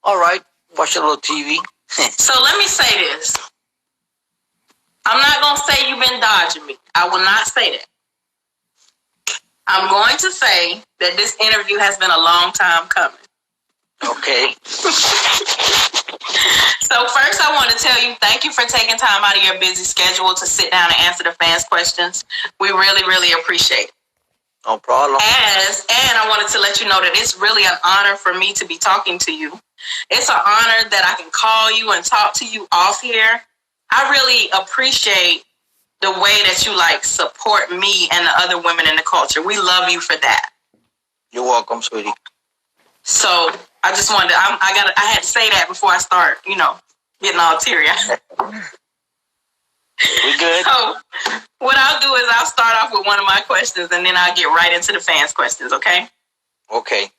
All right. Watch a little TV. So let me say this. I'm not going to say you've been dodging me. I will not say that. I'm going to say that this interview has been a long time coming. Okay. So first I want to tell you, thank you for taking time out of your busy schedule to sit down and answer the fans' questions. We really, really appreciate it. No problem. And I wanted to let you know that it's really an honor for me to be talking to you. It's an honor that I can call you and talk to you off here. I really appreciate the way that you support me and the other women in the culture. We love you for that. You're welcome, sweetie. So I just wanted to, I had to say that before I start, getting all teary-eyed. We good? So what I'll do is I'll start off with one of my questions and then I'll get right into the fans' questions, okay? Okay.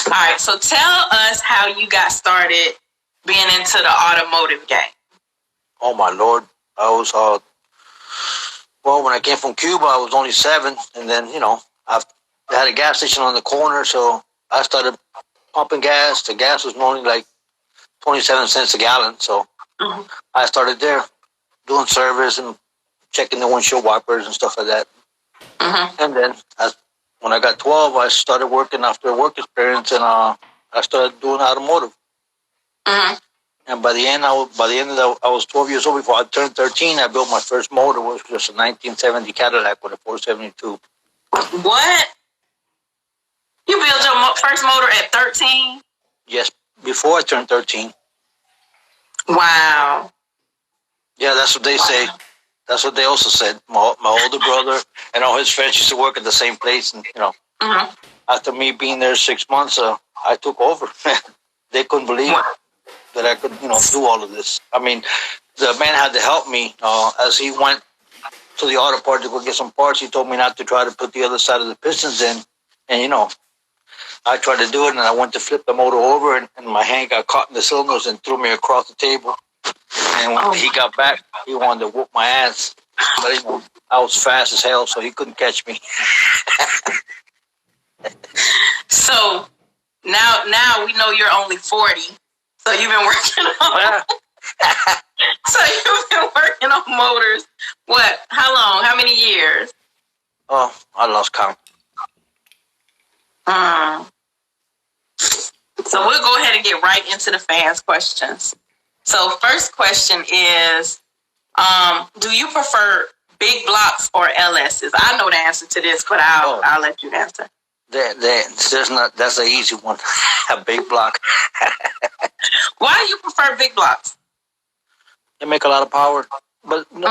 All right, so tell us how you got started being into the automotive game. Oh, my Lord. I was, when I came from Cuba, I was only 7. And then, I had a gas station on the corner, so I started pumping gas. The gas was only 27 cents a gallon, so I started there doing service and checking the windshield wipers and stuff like that. And then when I got 12, I started working after a work experience, and I started doing automotive. And by the end, I was 12 years old. Before I turned 13, I built my first motor, which was just a 1970 Cadillac with a 472. What? You built your first motor at 13? Yes, before I turned 13. Wow. Yeah, that's what they say. That's what they also said. My older brother and all his friends used to work at the same place. And, after me being there 6 months, I took over. They couldn't believe that I could, do all of this. I mean, the man had to help me as he went to the auto part to go get some parts. He told me not to try to put the other side of the pistons in. And, I tried to do it, and I went to flip the motor over, and my hand got caught in the cylinders and threw me across the table. And when he got back, he wanted to whoop my ass. But I was fast as hell, so he couldn't catch me. So now we know you're only 40. So you've been working on So you've been working on motors. What? How long? How many years? Oh, I lost count. So we'll go ahead and get right into the fans' questions. So first question is, do you prefer big blocks or LSs? I know the answer to this, but I'll let you answer. There's not. That's an easy one. A big block. Why do you prefer big blocks? They make a lot of power, but the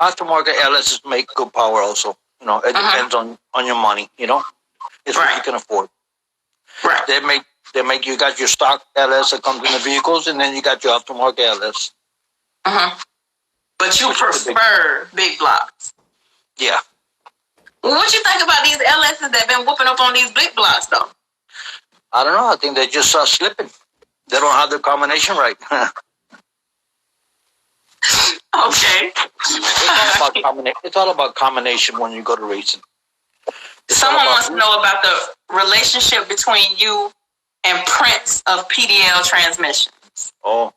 aftermarket LSs make good power also. It depends on your money. It's what you can afford. Right. They make you got your stock LS that comes in the vehicles, and then you got your aftermarket LS. But you prefer big blocks. Yeah. Well, what you think about these LSs that been whooping up on these big blocks, though? I don't know. I think they just slipping. They don't have their combination right. Okay. It's all about combination when you go to racing. Someone wants to know about the relationship between you and Prince of PDL Transmissions. Oh,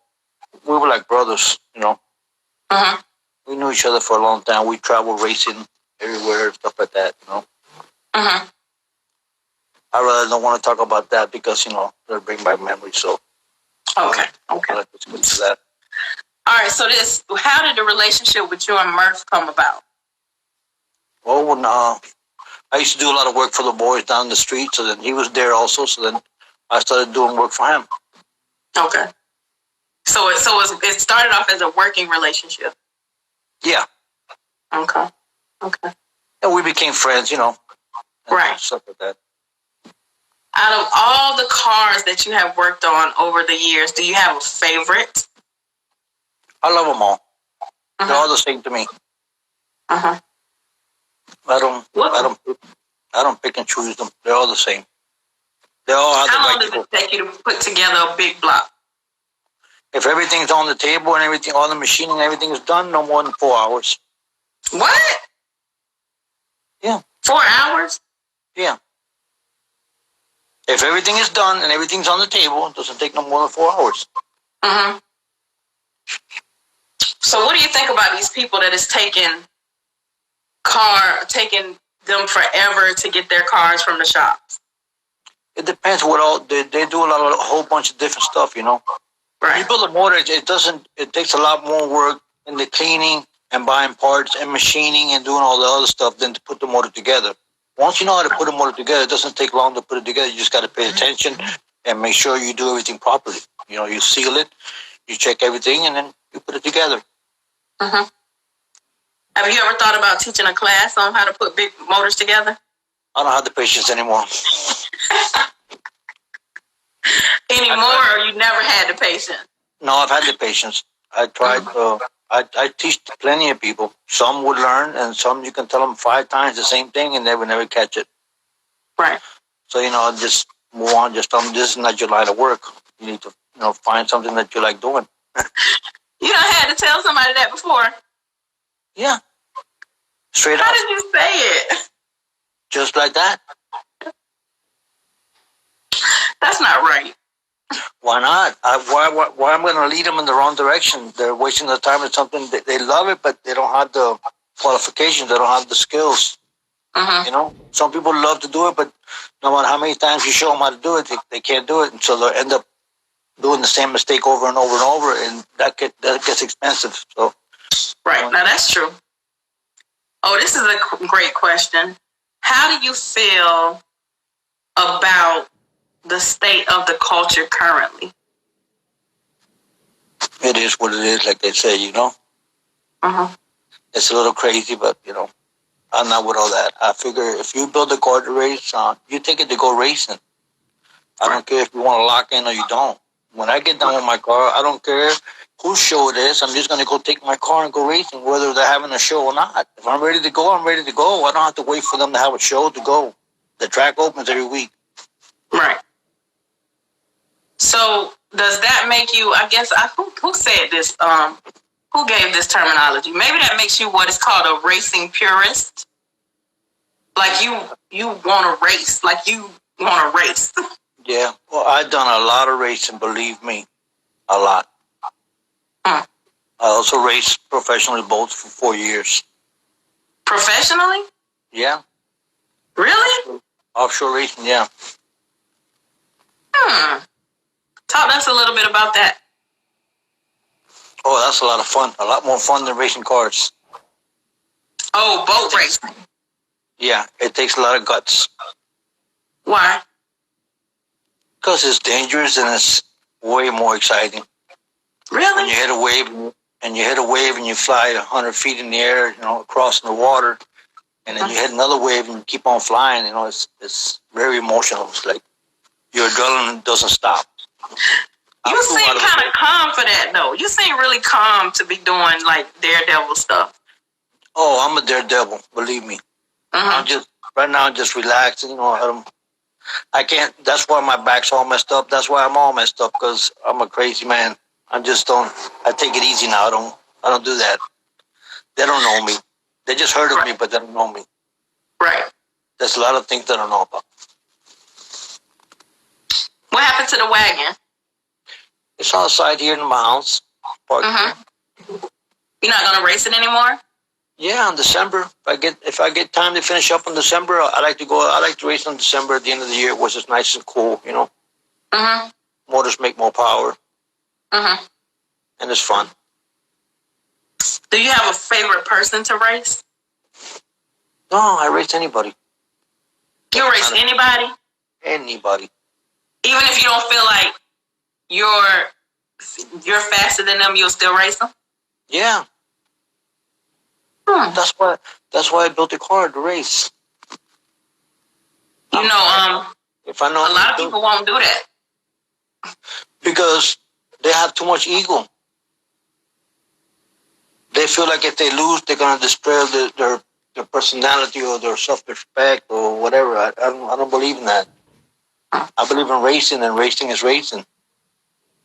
we were like brothers, We knew each other for a long time. We traveled racing everywhere, stuff like that, I rather don't want to talk about that because, it'll bring back memories, so. Okay. Let's go to that. All right, so how did the relationship with you and Murph come about? Well, when I used to do a lot of work for the boys down the street, so then he was there also, so then I started doing work for him. Okay. So it started off as a working relationship? Yeah. Okay. And we became friends, Right. Stuff like that. Out of all the cars that you have worked on over the years, do you have a favorite? I love them all. They're all the same to me. I don't pick and choose them. They're all the same. They all have How long does it take you to put together a big block? If everything's on the table and everything, all the machining and everything is done, no more than 4 hours. What? Yeah. 4 hours? Yeah. If everything is done and everything's on the table, it doesn't take no more than 4 hours. Mm-hmm. So what do you think about these people that is taking them forever to get their cars from the shops? It depends what all they do. A whole bunch of different stuff, you know. Right. You build a motor, it takes a lot more work in the cleaning and buying parts and machining and doing all the other stuff than to put the motor together. Once you know how to put a motor together, it doesn't take long to put it together. You just got to pay attention and make sure you do everything properly. You know, you seal it, you check everything, and then you put it together. Mm-hmm. Have you ever thought about teaching a class on how to put big motors together? I don't have the patience anymore. Anymore, or you never had the patience? No, I've had the patience. I tried. I teach plenty of people. Some would learn, and some you can tell them 5 times the same thing, and they would never catch it. Right. So just move on. Just tell them this is not your line of work. You need to find something that you like doing. You done had to tell somebody that before. Yeah. Straight How up. did you say it? Just like that. That's not right. Why not? Why am I going to lead them in the wrong direction? They're wasting their time with something. They love it, but they don't have the qualifications. They don't have the skills. Mm-hmm. You know, some people love to do it, but no matter how many times you show them how to do it, they can't do it, and so they'll end up doing the same mistake over and over and over, and that gets expensive. So, right. Now that's true. Oh, this is a great question. How do you feel about the state of the culture currently? it is what it is, like they say. You know, Mm-hmm. it's a little crazy, but I'm not with all that. I figure if you build a car to race, you take it to go racing. I don't care if you want to lock in or you don't. When I get done with my car, I don't care whose show it is. I'm just going to go take my car and go racing, whether they're having a show or not. If I'm ready to go, I'm ready to go. I don't have to wait for them to have a show to go. The track opens every week. Right. So does that make you, I guess, who said this? Who gave this terminology? Maybe that makes you what is called a racing purist. Like you want to race. Like you want to race. Yeah. Well, I've done a lot of racing, believe me. A lot. Hmm. I also raced professionally both for 4 years. Professionally? Yeah. Really? Offshore racing, yeah. Talk to us a little bit about that. Oh, that's a lot of fun. A lot more fun than racing cars. Oh, boat racing. Yeah, it takes a lot of guts. Why? Because it's dangerous and it's way more exciting. Really? When you hit a wave and you fly 100 feet in the air, across the water, and then you hit another wave and you keep on flying, it's very emotional. It's like your adrenaline doesn't stop. You seem kind of calm for that, though. You seem really calm to be doing, like, daredevil stuff. Oh, I'm a daredevil, believe me. Mm-hmm. Right now, I'm just relaxing. I can't, that's why my back's all messed up. That's why I'm all messed up, because I'm a crazy man. I take it easy now. I don't do that. They don't know me. They just heard of me, but they don't know me. Right. There's a lot of things they don't know about. What happened to the wagon? It's outside here in my house. Mm-hmm. You're not going to race it anymore? Yeah, in December. If I get time to finish up in December, I like to race in December at the end of the year, which is nice and cool, Mm-hmm. Motors make more power. Mm-hmm. And it's fun. Do you have a favorite person to race? No, I race anybody. You race anybody? Anybody. Even if you don't feel like you're faster than them, you'll still race them? Yeah. That's why I built a car to race. If I know a lot of people won't do that. Because they have too much ego. They feel like if they lose, they're going to destroy their personality or their self-respect or whatever. I don't believe in that. I believe in racing, and racing is racing.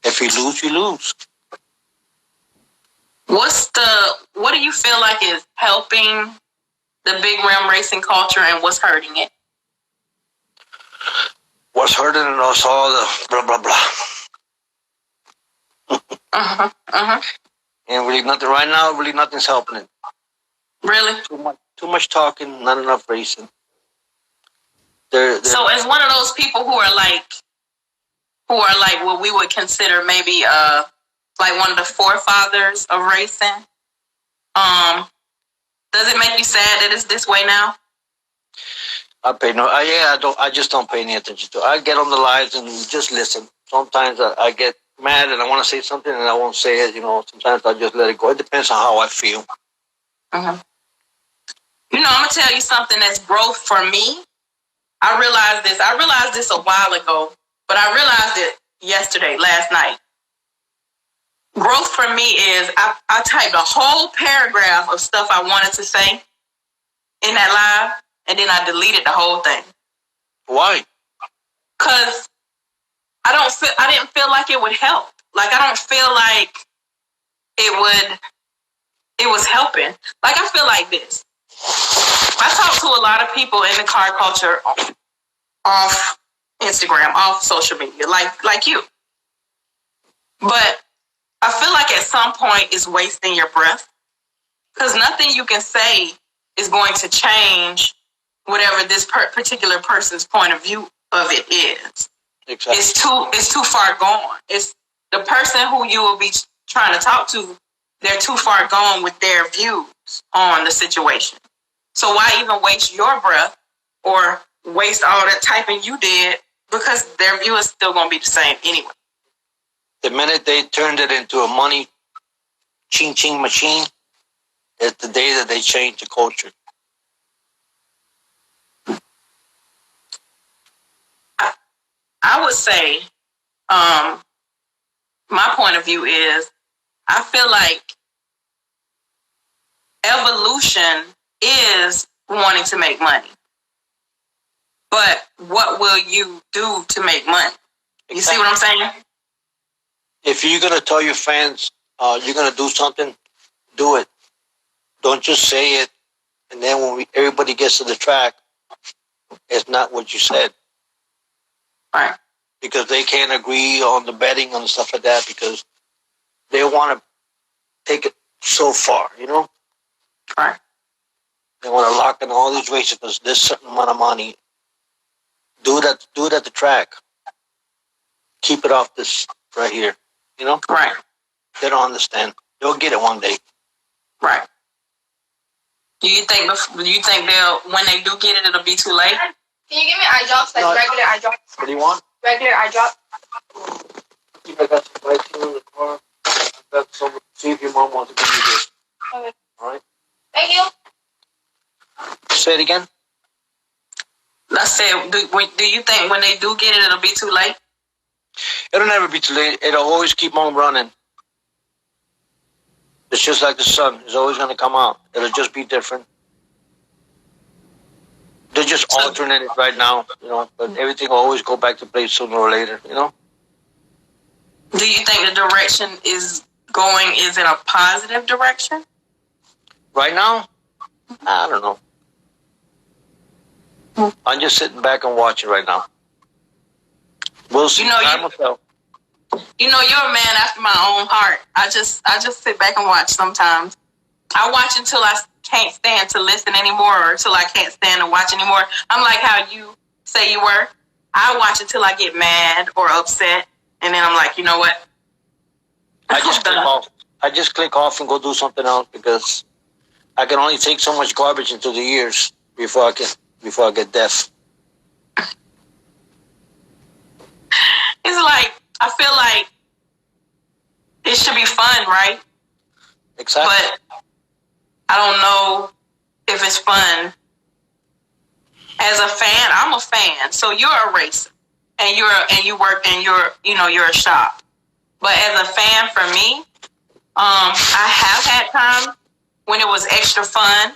If you lose, you lose. What do you feel like is helping the big rim racing culture, and what's hurting it? What's hurting us all, the blah, blah, blah. And really nothing, right now, really nothing's helping it. Really? Too much talking, not enough racing. They're so as one of those people who are like what we would consider maybe like one of the forefathers of racing, does it make you sad that it's this way now? I just don't pay any attention to it. I get on the lives and just listen. Sometimes I get mad and I want to say something and I won't say it. Sometimes I just let it go. It depends on how I feel. I'm gonna tell you something that's growth for me. I realized this a while ago, but I realized it last night. Growth for me is I typed a whole paragraph of stuff I wanted to say in that live, and then I deleted the whole thing. Why? Because I didn't feel like it would help. Like, I don't feel like it was helping. Like, I feel like this. I talk to a lot of people in the car culture off Instagram, off social media, like you. But I feel like at some point it's wasting your breath, because nothing you can say is going to change whatever this particular person's point of view of it is. Exactly. It's too far gone. It's the person who you will be trying to talk to. They're too far gone with their views on the situation. So why even waste your breath or waste all that typing you did, because their view is still going to be the same anyway. The minute they turned it into a money ching-ching machine, it's the day that they changed the culture. I would say my point of view is I feel like evolution is wanting to make money. But what will you do to make money? You see what I'm saying? If you're going to tell your fans you're going to do something, do it. Don't just say it, and then when everybody gets to the track, it's not what you said. Right. Because they can't agree on the betting and stuff like that, because they want to take it so far, Right. They want to lock in all these races because this certain amount of money. Do it at the track. Keep it off this right here, Right. They don't understand. They'll get it one day. Right. Do you think they'll, when they do get it, it'll be too late? Can you give me eye drops, regular eye drops? What do you want? Regular eye drops. I got some lighting in the car. I got some. See if your mom wants to give you this. Okay. All right. Thank you. Say it again. I said, do you think when they do get it, it'll be too late? It'll never be too late. It'll always keep on running. It's just like the sun. It's always going to come out. It'll just be different. They're just altering it right now, but everything will always go back to place sooner or later, Do you think the direction is in a positive direction? Right now? I don't know. I'm just sitting back and watching right now. We'll see. Time will tell. You're a man after my own heart. I just sit back and watch sometimes. I watch until I can't stand to listen anymore, or until I can't stand to watch anymore. I'm like how you say you were. I watch until I get mad or upset, and then I'm like, you know what? I just click off. I just click off and go do something else, because I can only take so much garbage into the ears before I get deaf. It's like, I feel like it should be fun, right? Exactly. But I don't know if it's fun. As a fan, I'm a fan. So you're a racer, and you work, and you're a shop. But as a fan, for me, I have had times when it was extra fun,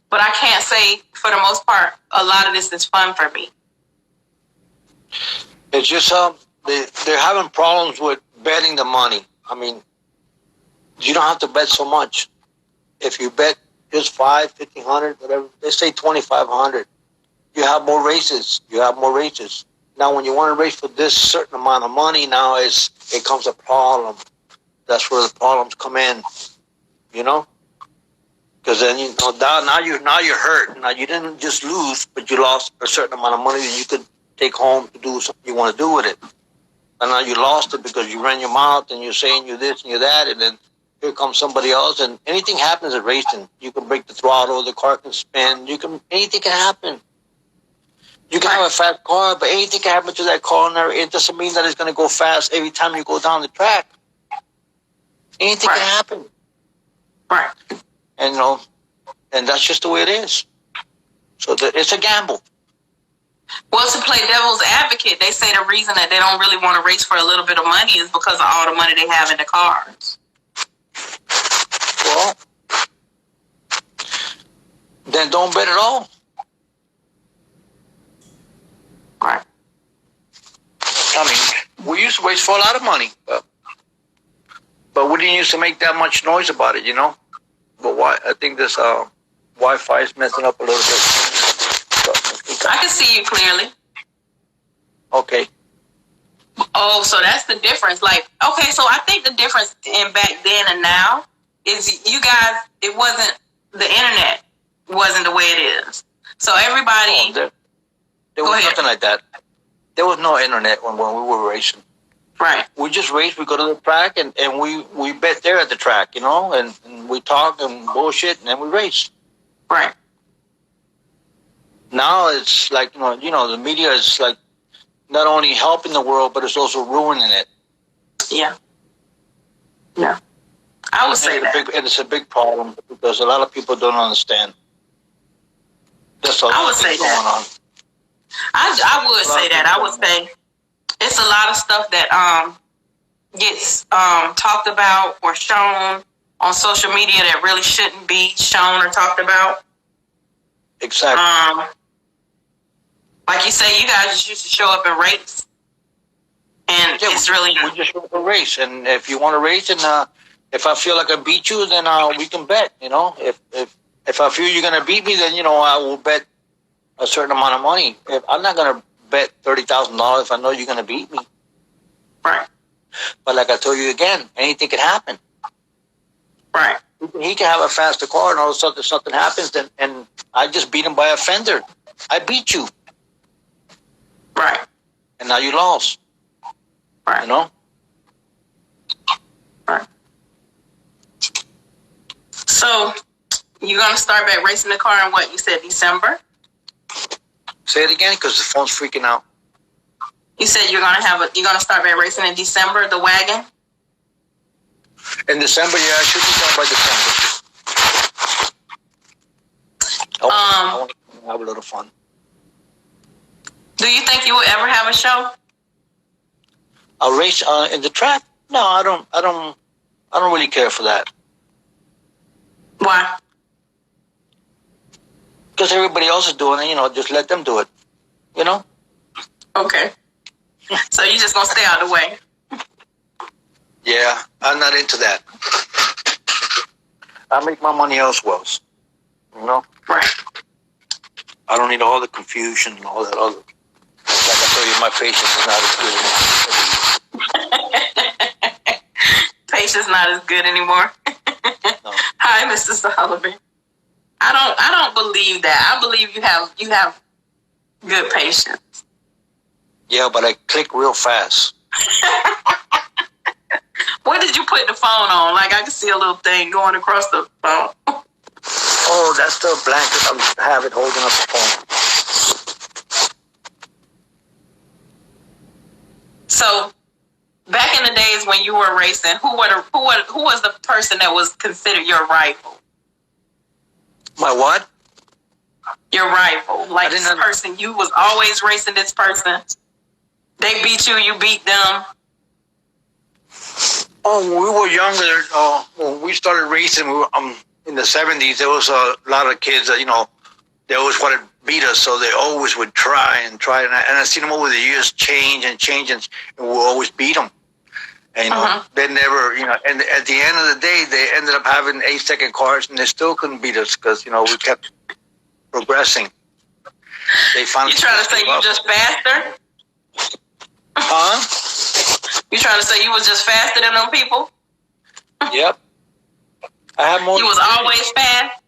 but I can't say for the most part a lot of this is fun for me. It's just they're having problems with betting the money. I mean, you don't have to bet so much. If you bet just 5, 1,500, whatever, they say 2,500. You have more races. Now, when you want to race for this certain amount of money, now it comes a problem. That's where the problems come in, you know? Because then now you're hurt. Now you didn't just lose, but you lost a certain amount of money that you could take home to do something you want to do with it. And now you lost it because you ran your mouth and you're saying you this and you that, and then here comes somebody else, and anything happens at racing. You can break the throttle, the car can spin, anything can happen. You can have a fast car, but anything can happen to that car, and it doesn't mean that it's going to go fast every time you go down the track. Anything can happen. Right. And and that's just the way it is. So it's a gamble. Well, to play devil's advocate, they say the reason that they don't really want to race for a little bit of money is because of all the money they have in the cars. Well, then don't bet at all. Right. I mean, we used to race for a lot of money, but we didn't used to make that much noise about it, you know. But why? I think this Wi-Fi is messing up a little bit. I can see you clearly. Okay. Oh, so that's the difference. Like, okay, so I think the difference in back then and now is you guys, it wasn't, the internet wasn't the way it is. So everybody... There was nothing like that. There was no internet when we were racing. Right. We just raced, we go to the track, and we bet there at the track, you know, and we talk and bullshit, and then we race. Right. Now it's like, you know, the media is like not only helping the world, but it's also ruining it. Yeah. Yeah. I would say that. And it's a big problem because a lot of people don't understand. That's all I would say that. Going on. I would say that. I would say it's a lot of stuff that gets talked about or shown on social media that really shouldn't be shown or talked about. Exactly. Like you say, you guys just used to show up and race, and it's really we just want to race. And if you want to race, and if I feel like I beat you, then we can bet. You know, if I feel you're gonna beat me, then I will bet a certain amount of money. I'm not gonna bet $30,000 if I know you're gonna beat me. Right. But like I told you again, anything can happen. Right. He can have a faster car, and all of a sudden something happens, and I just beat him by a fender. I beat you. Right. And now you lost. Right. You know? Right. So, you're going to start back racing the car in what? You said December? Say it again, because the phone's freaking out. You said you're going to start back racing in December, the wagon? In December, yeah, I should be done by December. I want to have a little fun. Do you think you will ever have a show? I'll race in the track? No, I don't really care for that. Why? Because everybody else is doing it, just let them do it. You know? Okay. So you just gonna stay out of the way? Yeah, I'm not into that. I make my money elsewhere. You know? Right. I don't need all the confusion and all that other. Like I told you, my patience is not as good anymore. Patience not as good anymore. No. Hi, Mr. Sullivan. I don't believe that. I believe you have good patience. Yeah, but I click real fast. What did you put the phone on? Like I can see a little thing going across the phone. Oh, that's the blanket. I have it holding up the phone. So, back in the days when you were racing, who was the person that was considered your rival? My what? Your rival, like this person, you was always racing this person. They beat you, you beat them. Oh, when we were younger, when we started racing, in the 70s, there was a lot of kids that, they always wanted to beat us, so they always would try. And I seen them over the years change, and we'll always beat them. And, they never, and at the end of the day, they ended up having 8-second cars, and they still couldn't beat us because, we kept progressing. They finally. You trying to say you just faster? Huh? You trying to say you was just faster than them people? Yep. I have more. You was always fast?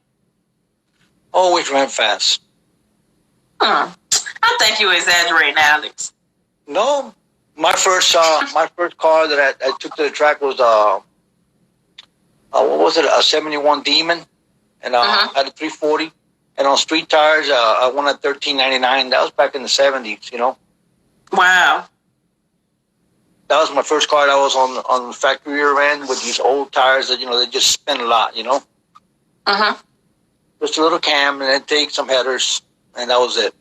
Always ran fast. I think you exaggerating, Alex. No. My first car that I took to the track was what was it? A 71 Demon, and I had a 340. And on street tires, I won at $13.99. That was back in the 70s, you know. Wow. That was my first car that was on the factory rear end with these old tires that, you know, they just spin a lot, you know. Just a little cam and then take some headers, and that was it.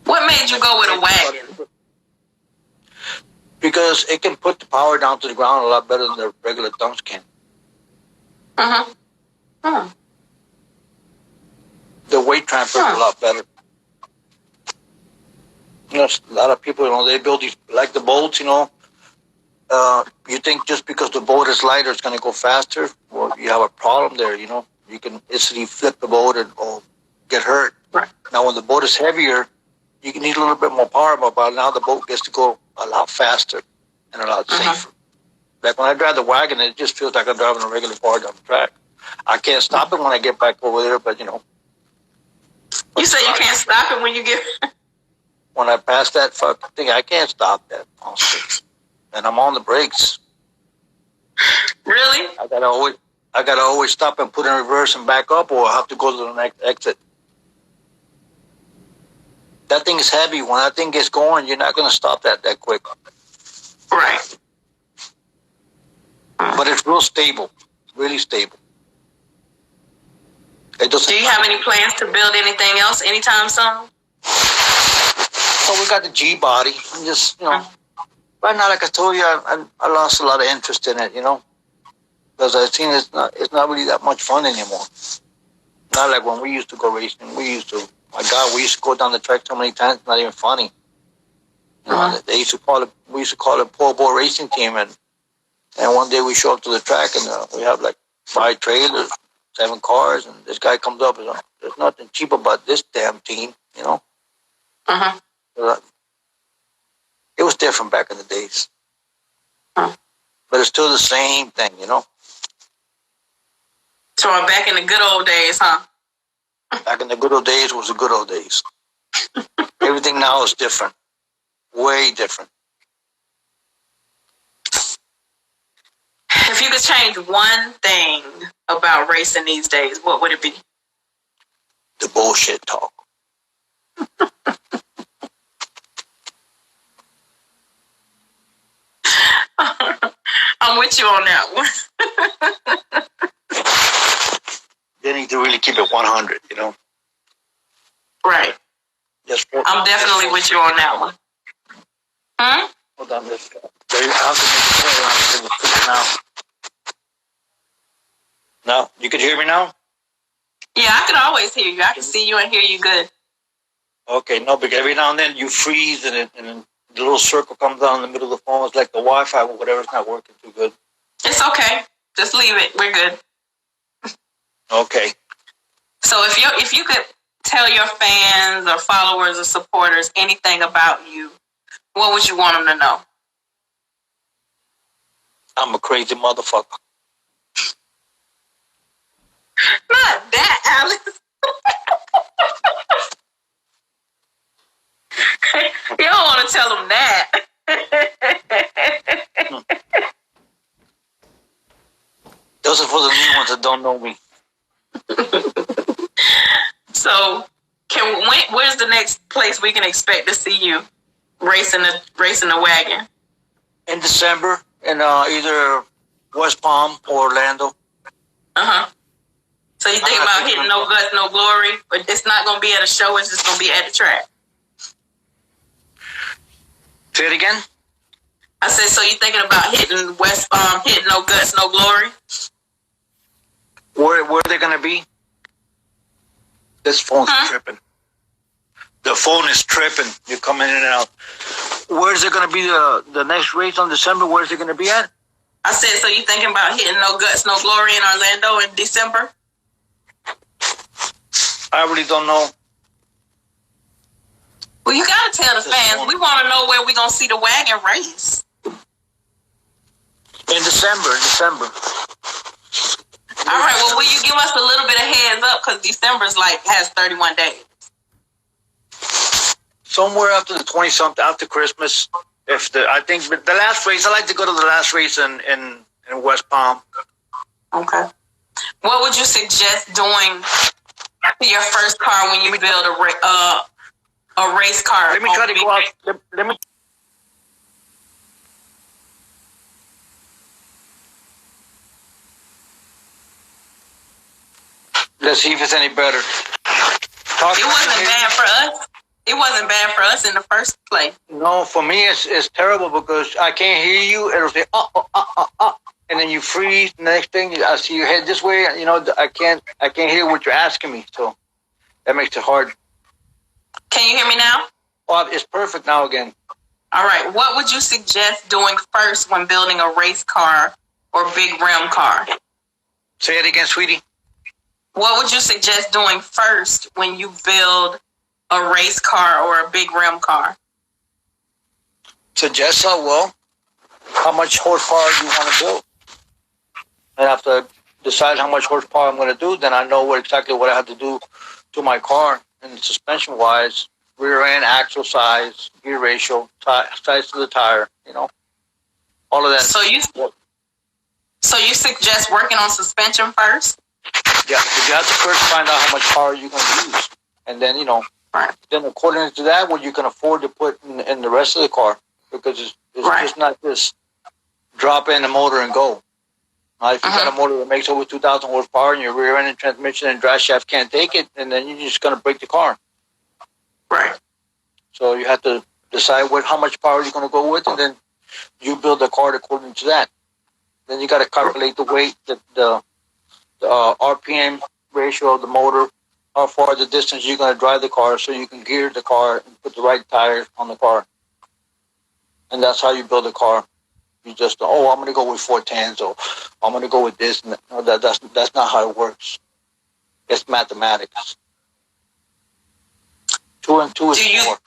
What made you go with a wagon? Because it can put the power down to the ground a lot better than the regular dumps can. The weight transfer is a lot better. You know, a lot of people, you know, they build these, like the boats, you know. You think just because the boat is lighter, it's going to go faster. Well, you have a problem there, you know. You can easily flip the boat and get hurt. Right. Now, when the boat is heavier, you need a little bit more power, but now the boat gets to go a lot faster and a lot safer. Like when I drive the wagon, it just feels like I'm driving a regular car down the track. I can't stop it when I get back over there, but, you know. You say you can't stop it when you get... When I pass that fucking thing, I can't stop that. And I'm on the brakes. Really? I gotta always stop and put in reverse and back up, or I have to go to the next exit. That thing is heavy. When that thing gets going, you're not gonna stop that quick. Right. But it's real stable, really stable. It doesn't. Do you have any plans to build anything else anytime soon? So we got the G body. Just, you know, right now, like I told you, I lost a lot of interest in it, you know, because I've seen it's not really that much fun anymore. Not like when we used to go racing. My God, we used to go down the track so many times, it's not even funny. You know, we used to call it Poor Boy Racing Team, and one day we show up to the track and we have like 5 trailers, 7 cars, and this guy comes up and says, "There's nothing cheap about this damn team," you know. It was different back in the days. But it's still the same thing, you know. So I'm back in the good old days, huh? Back in the good old days was the good old days. Everything now is different. Way different. If you could change one thing about racing these days, what would it be? The bullshit talk. I'm with you on that one. They need to really keep it 100, you know. Right. I'm definitely with you on that one. Hold on, this guy. I have to make a now. Now, you can hear me now? Yeah, I can always hear you. I can see you and hear you good. Okay, no, because every now and then you freeze and the little circle comes down in the middle of the phone. It's like the Wi-Fi or whatever's not working too good. It's okay. Just leave it. We're good. Okay. So if you could tell your fans or followers or supporters anything about you, what would you want them to know? I'm a crazy motherfucker. Not that, Alex. You don't want to tell them that. Those are for the new ones that don't know me. So, where's the next place we can expect to see you racing the wagon? In December, in either West Palm or Orlando. So you think about hitting No Guts, No Glory, but it's not going to be at a show, it's just going to be at the track. Say it again? I said, so you thinking about hitting West Palm, hitting No Guts, No Glory? Where are they going to be? This phone's tripping. The phone is tripping. You're coming in and out. Where's it going to be the next race on December? Where's it going to be at? I said, so you thinking about hitting No Guts, No Glory in Orlando in December? I really don't know. Well, you gotta tell the fans. We want to know where we gonna see the wagon race. In December. All right. Well, will you give us a little bit of heads up because December's has 31 days. Somewhere after the 20-something, after Christmas. I think the last race, I like to go to the last race in West Palm. Okay. What would you suggest doing to your first car when you build a race car? Let me try to go out. Let me. Let's see if it's any better. It wasn't bad for us. It wasn't bad for us in the first place. No, for me it's terrible because I can't hear you. It'll say and then you freeze. The next thing I see your head this way. You know, I can't hear what you're asking me. So that makes it hard. Can you hear me now? Well, it's perfect now again. All right. What would you suggest doing first when building a race car or big rim car? Say it again, sweetie. What would you suggest doing first when you build a race car or a big rim car? Suggest how much horsepower you want to build. And after I decide how much horsepower I'm going to do, then I know exactly what I have to do to my car. And suspension-wise, rear end, axle size, gear ratio, size of the tire, all of that. So you suggest working on suspension first? Yeah, you have to first find out how much power you're going to use. And then, right. Then according to that, what you can afford to put in the rest of the car. Because it's right. just not just drop in the motor and go. If you got a motor that makes over 2,000 horsepower and your rear end and transmission and drive shaft can't take it, and then you're just going to break the car. Right. So you have to decide how much power you're going to go with, and then you build the car according to that. Then you got to calculate the weight, the RPM ratio of the motor, how far the distance you're going to drive the car, so you can gear the car and put the right tires on the car. And that's how you build a car. You just, I'm going to go with 410s, or I'm going to go with this. No, that's not how it works. It's mathematics. 2 and 2 is 4.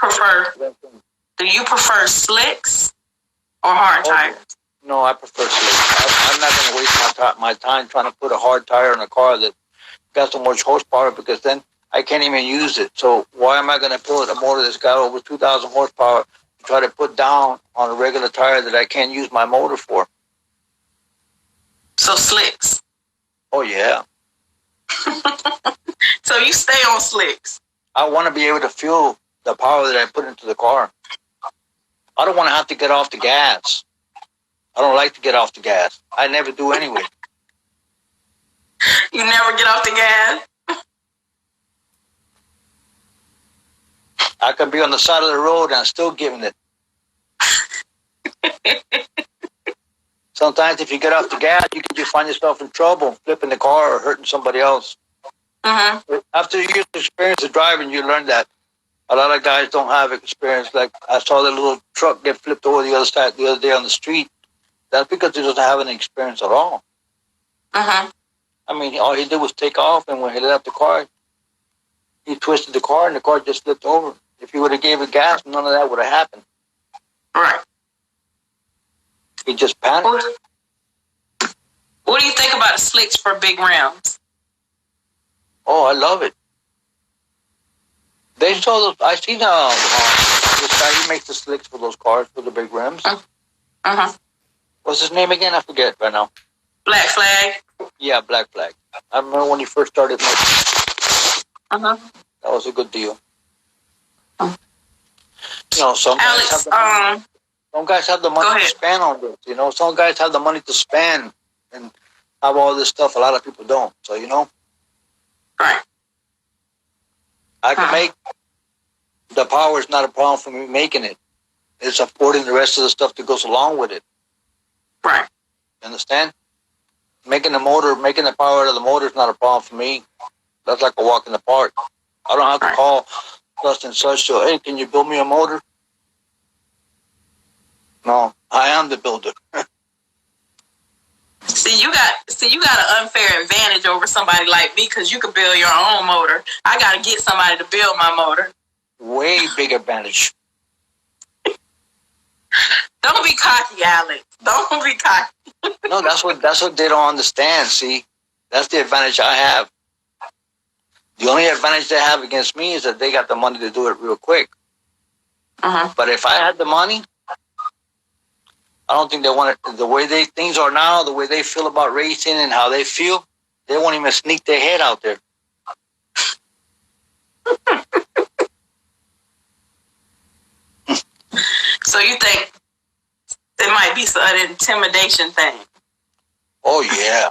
Do you prefer slicks or hard tires? No, I prefer slicks. I'm not going to waste my time trying to put a hard tire in a car that got so much horsepower, because then I can't even use it. So why am I going to put a motor that's got over 2,000 horsepower to try to put down on a regular tire that I can't use my motor for? So slicks. Oh, yeah. So you stay on slicks. I want to be able to feel the power that I put into the car. I don't want to have to get off the gas. I don't like to get off the gas. I never do anyway. You never get off the gas? I can be on the side of the road and I'm still giving it. Sometimes if you get off the gas, you can just find yourself in trouble, flipping the car or hurting somebody else. Mm-hmm. After years of experience of driving, you learn that. A lot of guys don't have experience. Like I saw the little truck get flipped over the other side the other day on the street. That's because he doesn't have any experience at all. Mm-hmm. I mean, all he did was take off, and when he left the car, he twisted the car, and the car just flipped over. If he would have gave it gas, none of that would have happened. Right. He just panicked. What do you think about the slicks for big rims? Oh, I love it. They saw those. I seen this guy. He makes the slicks for those cars for the big rims. Uh-huh. What's his name again? I forget right now. Black Flag. Yeah, Black Flag. I remember when he first started making. Uh-huh. That was a good deal. Some Alex, guys have the money to spend on this. Some guys have the money to spend and have all this stuff. A lot of people don't. So right. I can make the power is not a problem for me making it. It's affording the rest of the stuff that goes along with it. Right. You understand? Making the power out of the motor is not a problem for me. That's like a walk in the park. I don't have to call such and such. So, hey, can you build me a motor? No, I am the builder. See, you got an unfair advantage over somebody like me because you can build your own motor. I got to get somebody to build my motor. way big advantage. Don't be cocky, Alex. Don't be cocky. No, that's what they don't understand. See, that's the advantage I have. The only advantage they have against me is that they got the money to do it real quick. But if I had the money, I don't think they want it. The way things are now, the way they feel about racing and how they feel, they won't even sneak their head out there. So you think there might be an intimidation thing? Oh yeah.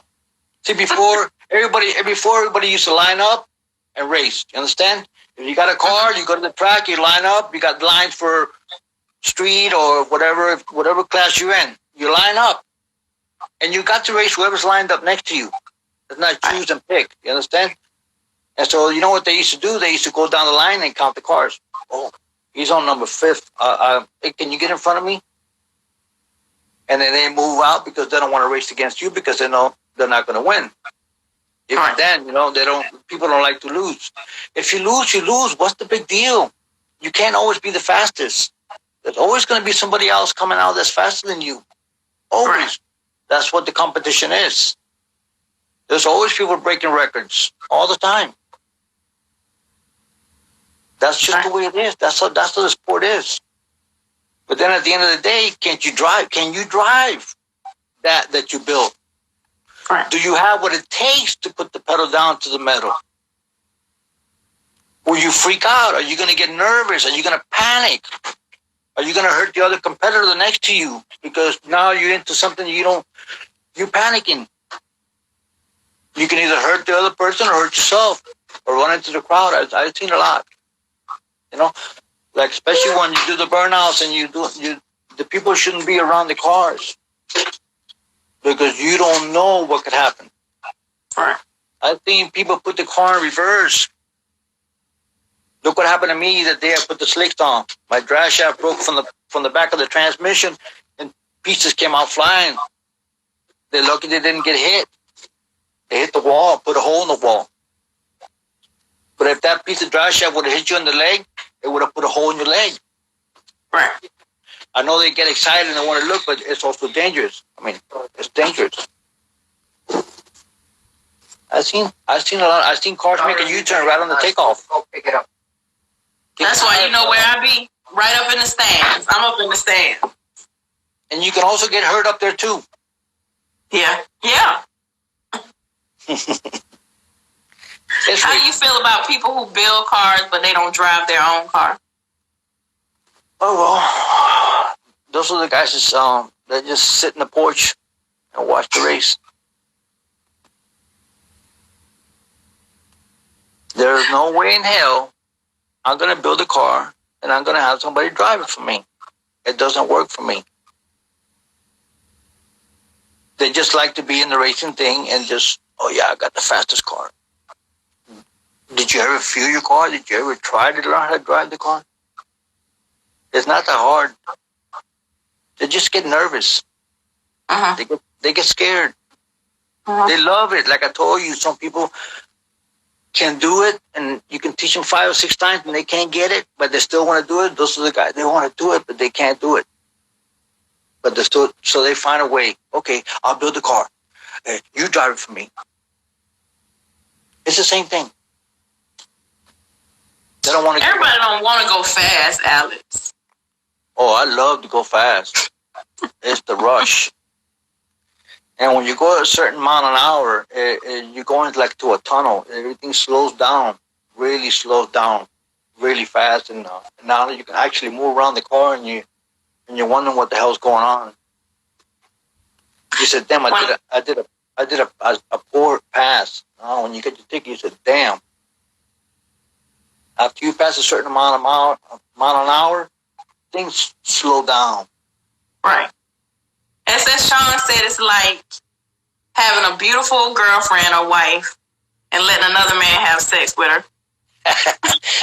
See, before everybody used to line up and race. You understand? If you got a car, you go to the track, you line up. You got lines for street or whatever class you're in. You line up, and you got to race whoever's lined up next to you. It's not choose and pick. You understand? And so you know what they used to do? They used to go down the line and count the cars. Oh, he's on number 5th. Hey, can you get in front of me? And then they move out because they don't want to race against you because they know they're not going to win. Even then, people don't like to lose. If you lose, you lose. What's the big deal? You can't always be the fastest. There's always going to be somebody else coming out that's faster than you. Always. Right. That's what the competition is. There's always people breaking records all the time. That's just the way it is. That's what the sport is. But then at the end of the day, can't you drive? Can you drive that you built? Right. Do you have what it takes to put the pedal down to the metal? Will you freak out? Are you going to get nervous? Are you going to panic? Are you going to hurt the other competitor next to you? Because now you're into something you're panicking. You can either hurt the other person or hurt yourself or run into the crowd. I've seen a lot. Like especially when you do the burnouts and the people shouldn't be around the cars because you don't know what could happen. Right. I've seen people put the car in reverse. Look what happened to me the day I put the slicks on. My drive shaft broke from the back of the transmission and pieces came out flying. They're lucky they didn't get hit. They hit the wall, put a hole in the wall. But if that piece of drive shaft would have hit you in the leg, it would have put a hole in your leg. Right. I know they get excited and they want to look, but it's also dangerous. I mean, it's dangerous. I've seen a lot. I've seen cars make a U-turn right on the takeoff. Go pick it up. That's why you know where I be, right up in the stands. I'm up in the stands. And you can also get hurt up there too. Yeah. How do you feel about people who build cars but they don't drive their own car? Oh well, those are the guys that just sit in the porch and watch the race. There's no way in hell I'm going to build a car and I'm going to have somebody drive it for me. It doesn't work for me. They just like to be in the racing thing and just, oh yeah, I got the fastest car. Did you ever feel your car? Did you ever try to learn how to drive the car? It's not that hard. They just get nervous. They get scared. They love it. Like I told you, some people can do it, and you can teach them 5 or 6 times, and they can't get it, but they still want to do it. Those are the guys. They want to do it, but they can't do it. But they still, so they find a way. Okay, I'll build the car. You drive it for me. It's the same thing. They don't want to. Everybody don't want to go fast, Alex. Oh, I love to go fast. It's the rush. And when you go at a certain mile an hour, you're going like to a tunnel. Everything slows down, really slows down, really fast. And now you can actually move around the car, and you're wondering what the hell's going on. You said, "Damn, I did a poor pass." When you get your ticket, you said, "Damn." After you pass a certain mile an hour, things slow down. Right. As Sean said, it's like having a beautiful girlfriend or wife and letting another man have sex with her.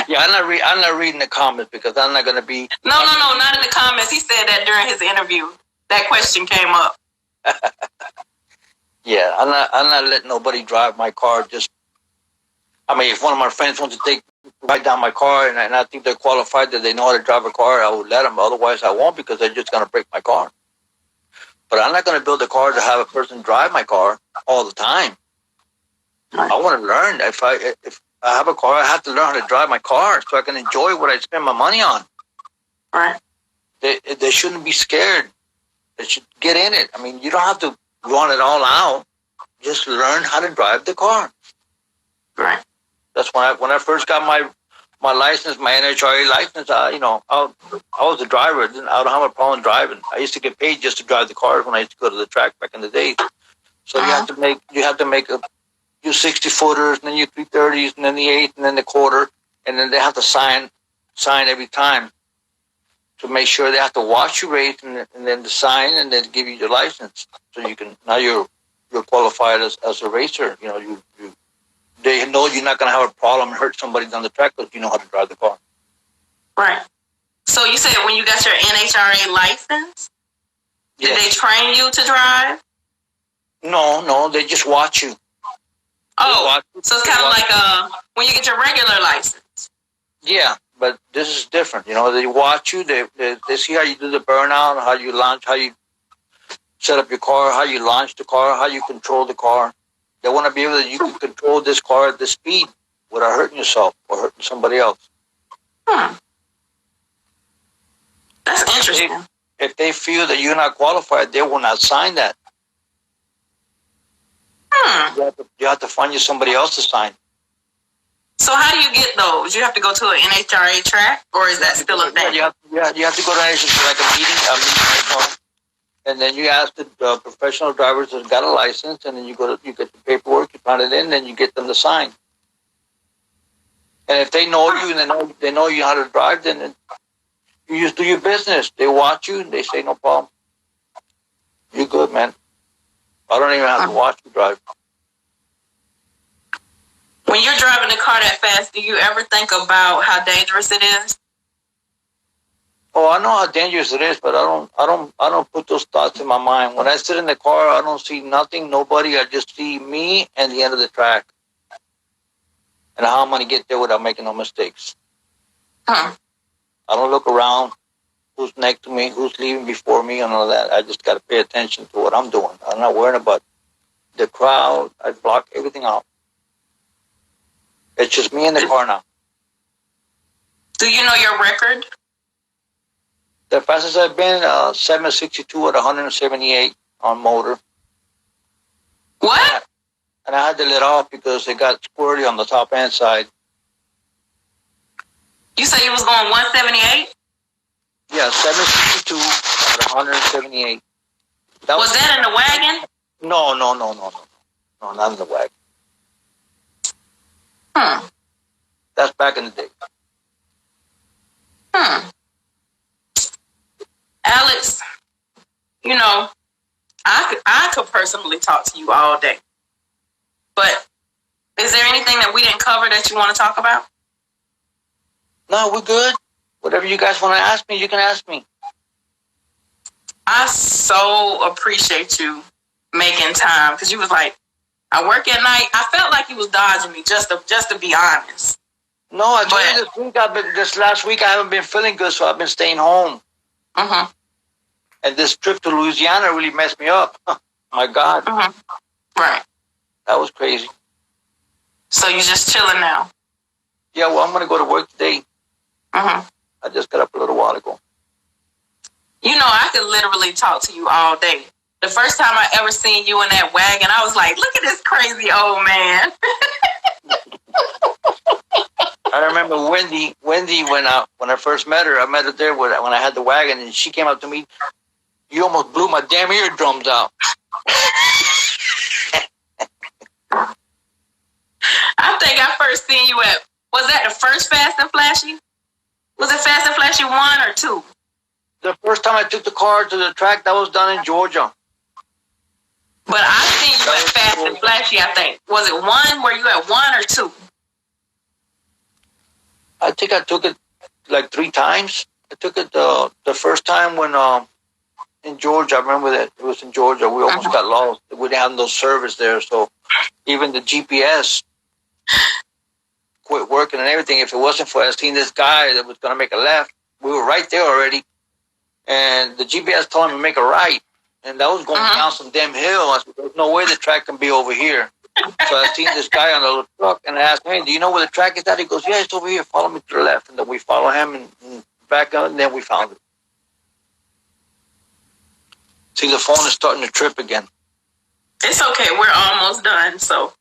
Yeah, I'm not reading the comments because I'm not going to be. No, not in the comments. He said that during his interview. That question came up. Yeah, I'm not letting nobody drive my car. Just, I mean, if one of my friends wants to take write down my car, and I think they're qualified that they know how to drive a car, I would let them. Otherwise, I won't because they're just going to break my car. But I'm not going to build a car to have a person drive my car all the time. Right. I want to learn. If I have a car, I have to learn how to drive my car so I can enjoy what I spend my money on. Right. They shouldn't be scared. They should get in it. I mean, you don't have to run it all out. Just learn how to drive the car. Right. That's when I first got my license, my NHRA license. I was a driver. I don't have a problem driving. I used to get paid just to drive the cars when I used to go to the track back in the day. So you have to make your 60 footers, and then your 330s, and then the 8, and then the quarter, and then they have to sign every time to make sure they have to watch you race, and then to sign, and then give you your license. So you're qualified as a racer. You know, they know you're not going to have a problem and hurt somebody down the track because you know how to drive the car. Right. So you said when you got your NHRA license, did they train you to drive? No, they just watch you. Oh, so it's kind of like when you get your regular license. Yeah, but this is different. You know, they watch you. They see how you do the burnout, how you launch, how you set up your car, how you launch the car, how you control the car. They want to be able that you can control this car at this speed without hurting yourself or hurting somebody else. That's interesting. If they feel that you're not qualified, they will not sign that. You have to find you somebody else to sign. So how do you get those? You have to go to an NHRA track, or is that still a thing? You have to go to like a meeting, and then you ask the professional drivers that's got a license, and then you get the paperwork, you find it in, then you get them to sign. And if they know you and they know you how to drive, then you just do your business. They watch you and they say no problem. You're good, man. I don't even have to watch you drive. When you're driving a car that fast, do you ever think about how dangerous it is? Oh, I know how dangerous it is, but I don't put those thoughts in my mind. When I sit in the car, I don't see nothing, nobody. I just see me and the end of the track, and how I'm gonna get there without making no mistakes. I don't look around. Who's next to me? Who's leaving before me? And all that. I just got to pay attention to what I'm doing. I'm not worrying about the crowd. I block everything out. It's just me in the car now. Do you know your record? The fastest I've been, 762 at 178 on motor. What? And I had to let off because it got squirrely on the top end side. You said you was going 178? Yeah, 762 at 178. Was that in the wagon? No. No, not in the wagon. That's back in the day. Alex, you know, I could personally talk to you all day. But is there anything that we didn't cover that you want to talk about? No, we're good. Whatever you guys want to ask me, you can ask me. I so appreciate you making time because you was like, I work at night. I felt like you was dodging me, just to be honest. No, I told you this last week I haven't been feeling good, so I've been staying home. And this trip to Louisiana really messed me up. My God. Right. That was crazy. So you're just chilling now? Yeah, well, I'm going to go to work today. I just got up a little while ago. You know, I could literally talk to you all day. The first time I ever seen you in that wagon, I was like, look at this crazy old man. I remember Wendy, when I first met her, I met her there when I had the wagon, and she came up to me. You almost blew my damn eardrums out. I think I first seen you was that the first Fast and Flashy? Was it Fast and Flashy 1 or 2? The first time I took the car to the track, that was done in Georgia. But I seen you at Fast and Flashy, I think. Was it 1? Were you at 1 or 2? I think I took it like 3 times. I took it the first time when in Georgia. I remember that it was in Georgia. We almost got lost. We didn't have no service there, so even the GPS quit working and everything. If it wasn't for I seen this guy that was going to make a left, we were right there already. And the GPS told him to make a right. And that was going down some damn hill. I said, there's no way the track can be over here. So I seen this guy on the little truck and I asked him, hey, do you know where the track is at? He goes, yeah, it's over here. Follow me to the left. And then we follow him and back up, and then we found it. See, the phone is starting to trip again. It's okay. We're almost done. So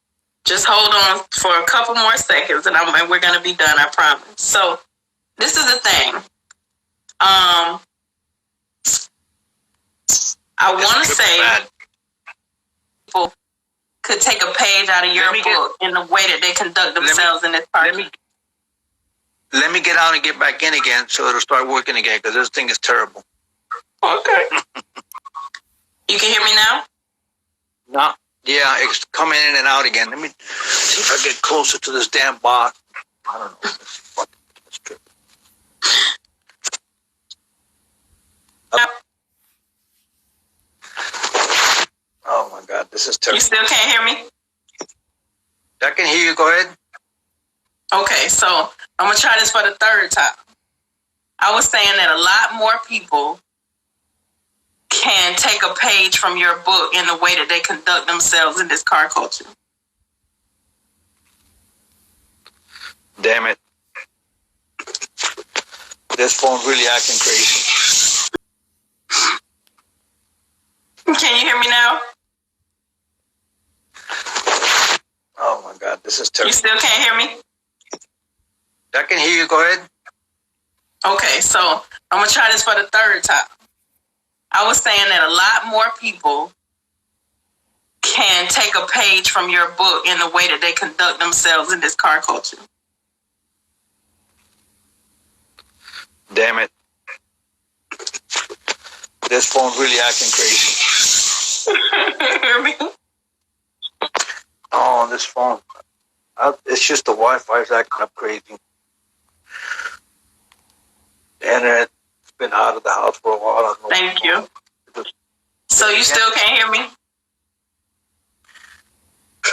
just hold on for a couple more seconds and we're going to be done, I promise. So this is the thing. I want to say people could take a page out of your book in the way that they conduct themselves in this part. Let me get out and get back in again so it'll start working again, because this thing is terrible. Okay. You can hear me now? No. Yeah, it's coming in and out again. Let me see if I get closer to this damn box. I don't know. It's tripping. Oh my God, this is terrible. You still can't hear me? I can hear you. Go ahead. Okay, so I'm going to try this for the third time. I was saying that a lot more people can take a page from your book in the way that they conduct themselves in this car culture. Damn it. This phone's really acting crazy. Can you hear me now? Oh my God, this is terrible. You still can't hear me? I can hear you. Go ahead. Okay, so I'm going to try this for the third time. I was saying that a lot more people can take a page from your book in the way that they conduct themselves in this car culture. Damn it. This phone's really acting crazy. Hear me? Oh, this phone. It's just the Wi-Fi's acting up crazy. The internet's been out of the house for a while. Thank you. So you still can't hear me?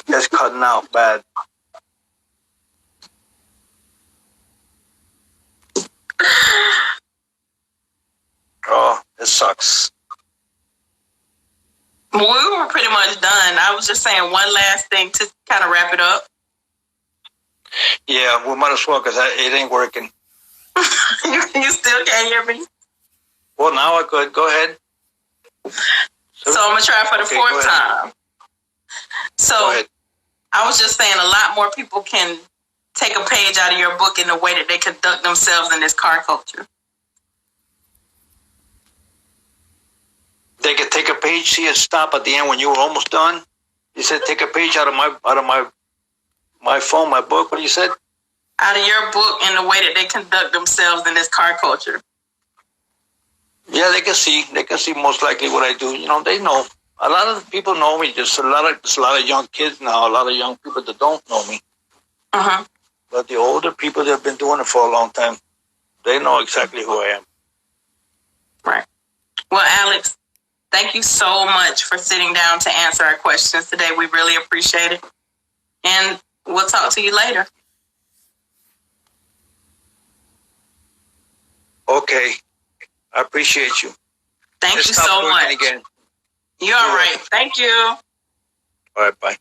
It's cutting out bad. Oh, it sucks. We were pretty much done. I was just saying one last thing to kind of wrap it up. Yeah, we might as well, because it ain't working. You still can't hear me? Well, now I could. Go ahead. So I'm going to try for the fourth time. So I was just saying a lot more people can take a page out of your book in the way that they conduct themselves in this car culture. They could take a page, see it stop at the end when you were almost done. You said take a page out of my phone, my book. What you said? Out of your book in the way that they conduct themselves in this car culture. Yeah, they can see. They can see most likely what I do. You know, they know. A lot of people know me. There's a lot of young kids now. A lot of young people that don't know me. But the older people that have been doing it for a long time, they know exactly who I am. Right. Well, Alex, thank you so much for sitting down to answer our questions today. We really appreciate it. And we'll talk to you later. Okay. I appreciate you. Thank you so much. Again. You're all right. Thank you. All right, bye.